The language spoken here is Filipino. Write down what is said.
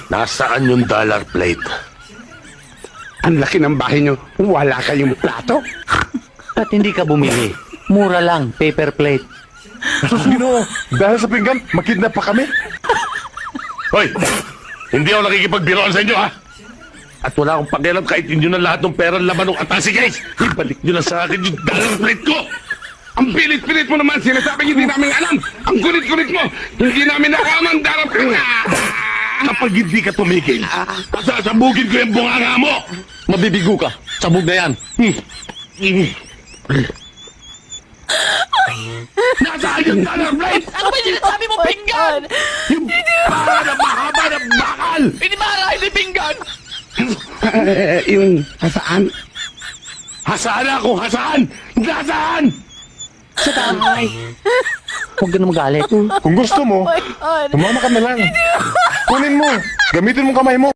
Nasaan yung dollar plate? Ang laki ng bahay nyo, wala kayong plato? Ba't hindi ka bumili? Mura lang, paper plate. Ginoo, dahil sa pinggan, makidnap pa kami. Hoy! Hindi ako nakikipagbiroan sa inyo, ha? At wala akong pakialam kahit inyo na lahat ng pera laban ng atasi, guys! Ibalik nyo na sa akin yung dollar plate ko! Ang pilit-pilit mo naman, sinasabing hindi namin alam. Ang kulit-kulit mo, hindi namin nakaman darap ka na. Kapag hindi ka tumigil, sasabugin ko yung bunganga mo! Mabibigo ka. Sabog na yan. Nasaan yung dollar plate? Ano ba yung sinasabi mo, pinggan? Yung para na mahaba na bakal! Hindi mara, hindi pinggan! Yung saan? Hasaan ako, hasaan! Nasaan? Sa bahay. Huwag ka na magalit. Kung gusto mo, Oh my God. tumama ka na lang. Kunin mo, gamitin mo kamay mo.